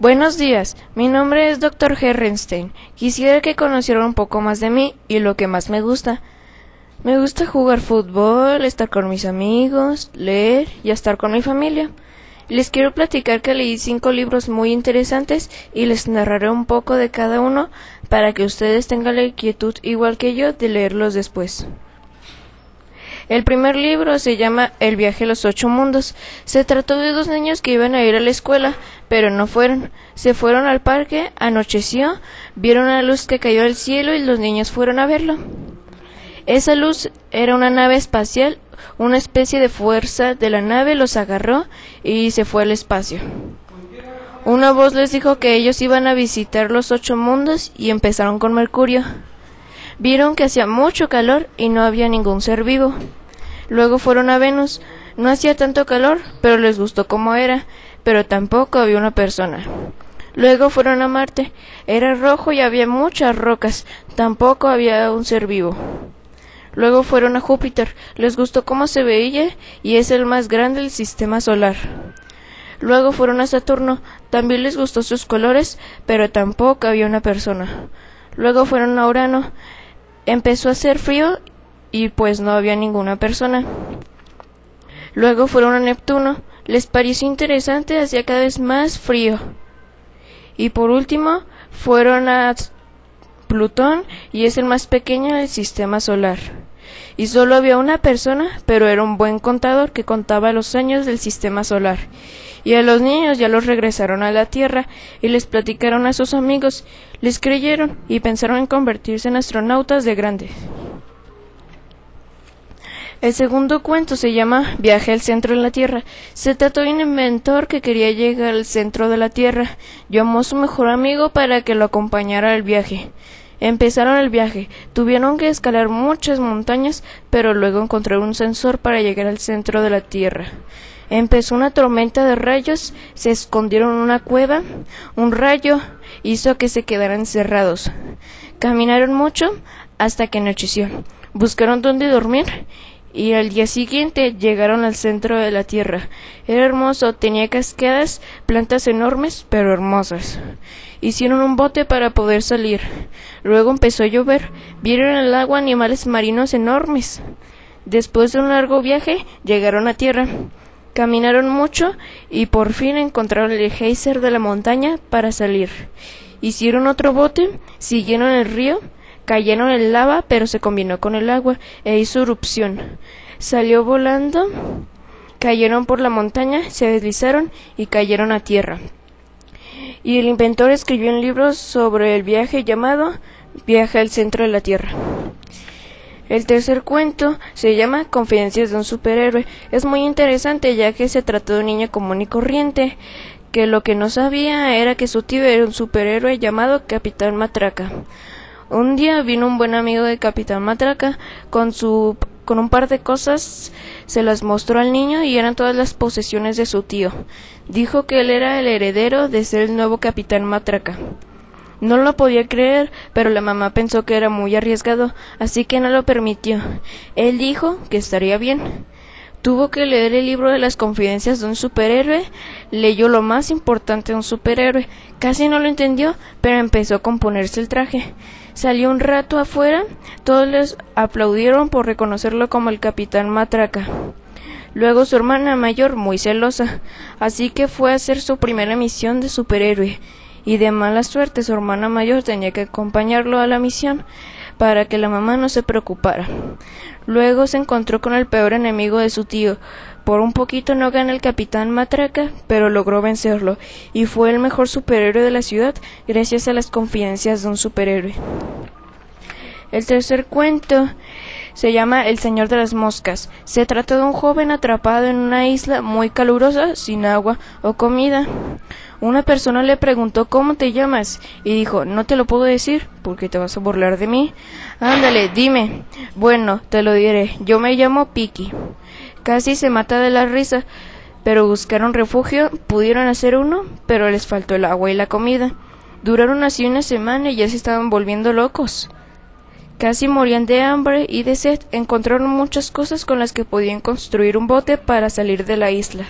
Buenos días, mi nombre es Dr. Herrenstein. Quisiera que conocieran un poco más de mí y lo que más me gusta. Me gusta jugar fútbol, estar con mis amigos, leer y estar con mi familia. Les quiero platicar que leí 5 libros muy interesantes y les narraré un poco de cada uno para que ustedes tengan la inquietud igual que yo de leerlos después. El primer libro se llama El viaje a los 8 mundos. Se trató de 2 niños que iban a ir a la escuela, pero no fueron. Se fueron al parque, anocheció, vieron una luz que cayó del cielo y los niños fueron a verlo. Esa luz era una nave espacial, una especie de fuerza de la nave los agarró y se fue al espacio. Una voz les dijo que ellos iban a visitar los 8 mundos y empezaron con Mercurio. Vieron que hacía mucho calor y no había ningún ser vivo. Luego fueron a Venus. No hacía tanto calor, pero les gustó cómo era, pero tampoco había una persona. Luego fueron a Marte. Era rojo y había muchas rocas. Tampoco había un ser vivo. Luego fueron a Júpiter. Les gustó cómo se veía y es el más grande del sistema solar. Luego fueron a Saturno. También les gustó sus colores, pero tampoco había una persona. Luego fueron a Urano. Empezó a hacer frío y pues no había ninguna persona. Luego fueron a Neptuno. Les pareció interesante, hacía cada vez más frío. Y por último fueron a Plutón y es el más pequeño del sistema solar. Y solo había una persona, pero era un buen contador que contaba los años del sistema solar. Y a los niños ya los regresaron a la Tierra y les platicaron a sus amigos, les creyeron y pensaron en convertirse en astronautas de grandes. El segundo cuento se llama Viaje al centro de la Tierra. Se trató de un inventor que quería llegar al centro de la Tierra. Llamó a su mejor amigo para que lo acompañara al viaje. Empezaron el viaje, tuvieron que escalar muchas montañas, pero luego encontraron un sensor para llegar al centro de la Tierra. Empezó una tormenta de rayos, se escondieron en una cueva, un rayo hizo que se quedaran encerrados. Caminaron mucho hasta que anocheció, buscaron dónde dormir y al día siguiente llegaron al centro de la Tierra. Era hermoso, tenía cascadas, plantas enormes pero hermosas. Hicieron un bote para poder salir. Luego empezó a llover, vieron en el agua animales marinos enormes. Después de un largo viaje llegaron a Tierra. Caminaron mucho y por fin encontraron el geyser de la montaña para salir. Hicieron otro bote, siguieron el río, cayeron en lava pero se combinó con el agua e hizo erupción. Salió volando, cayeron por la montaña, se deslizaron y cayeron a tierra. Y el inventor escribió un libro sobre el viaje llamado Viaje al centro de la Tierra. El tercer cuento se llama Confidencias de un superhéroe. Es muy interesante ya que se trató de un niño común y corriente, que lo que no sabía era que su tío era un superhéroe llamado Capitán Matraca. Un día vino un buen amigo de Capitán Matraca con un par de cosas, se las mostró al niño y eran todas las posesiones de su tío. Dijo que él era el heredero de ser el nuevo Capitán Matraca. No lo podía creer, pero la mamá pensó que era muy arriesgado, así que no lo permitió. Él dijo que estaría bien. Tuvo que leer el libro de las confidencias de un superhéroe, leyó lo más importante de un superhéroe. Casi no lo entendió, pero empezó a componerse el traje. Salió un rato afuera, todos les aplaudieron por reconocerlo como el Capitán Matraca. Luego su hermana mayor, muy celosa, así que fue a hacer su primera misión de superhéroe. Y de mala suerte su hermana mayor tenía que acompañarlo a la misión para que la mamá no se preocupara. Luego se encontró con el peor enemigo de su tío. Por un poquito no gana el Capitán Matraca, pero logró vencerlo, y fue el mejor superhéroe de la ciudad gracias a las confidencias de un superhéroe. El tercer cuento se llama El Señor de las Moscas. Se trata de un joven atrapado en una isla muy calurosa, sin agua o comida. Una persona le preguntó ¿cómo te llamas? Y dijo, no te lo puedo decir porque te vas a burlar de mí. Ándale, dime. Bueno, te lo diré. Yo me llamo Piki. Casi se mata de la risa, pero buscaron refugio, pudieron hacer uno, pero les faltó el agua y la comida. Duraron así una semana y ya se estaban volviendo locos. Casi morían de hambre y de sed. Encontraron muchas cosas con las que podían construir un bote para salir de la isla.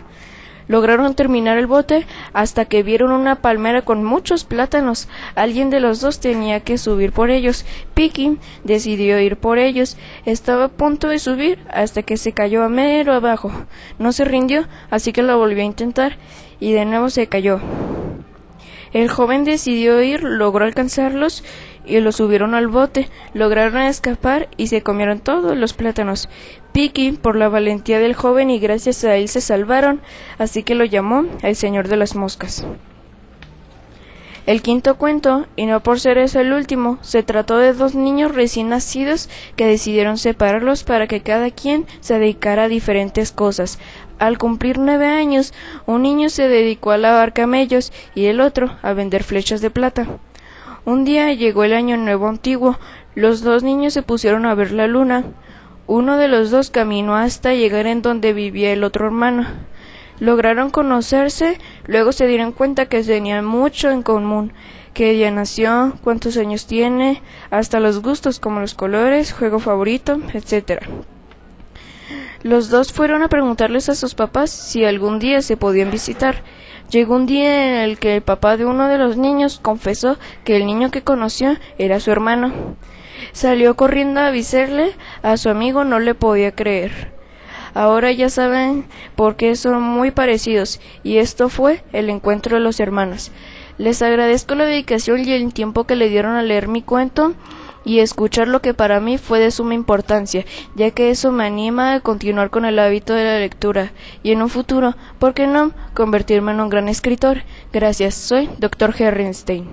Lograron terminar el bote hasta que vieron una palmera con muchos plátanos. Alguien de los dos tenía que subir por ellos. Piqui decidió ir por ellos. Estaba a punto de subir hasta que se cayó a mero abajo. No se rindió, así que lo volvió a intentar y de nuevo se cayó. El joven decidió ir, logró alcanzarlos y los subieron al bote. Lograron escapar y se comieron todos los plátanos. Piqui, por la valentía del joven y gracias a él se salvaron, así que lo llamó el señor de las moscas. El quinto cuento, y no por ser ese el último, se trató de dos niños recién nacidos que decidieron separarlos para que cada quien se dedicara a diferentes cosas. Al cumplir 9 años, un niño se dedicó a lavar camellos y el otro a vender flechas de plata. Un día llegó el año nuevo antiguo. Los dos niños se pusieron a ver la luna. Uno de los dos caminó hasta llegar en donde vivía el otro hermano. Lograron conocerse, luego se dieron cuenta que tenían mucho en común, qué día nació, cuántos años tiene, hasta los gustos como los colores, juego favorito, etc. Los dos fueron a preguntarles a sus papás si algún día se podían visitar. Llegó un día en el que el papá de uno de los niños confesó que el niño que conoció era su hermano. Salió corriendo a avisarle a su amigo, no le podía creer. Ahora ya saben por qué son muy parecidos, y esto fue el encuentro de los hermanos. Les agradezco la dedicación y el tiempo que le dieron a leer mi cuento y escuchar lo que para mí fue de suma importancia, ya que eso me anima a continuar con el hábito de la lectura y en un futuro, ¿por qué no?, convertirme en un gran escritor. Gracias, soy Dr. Herrenstein.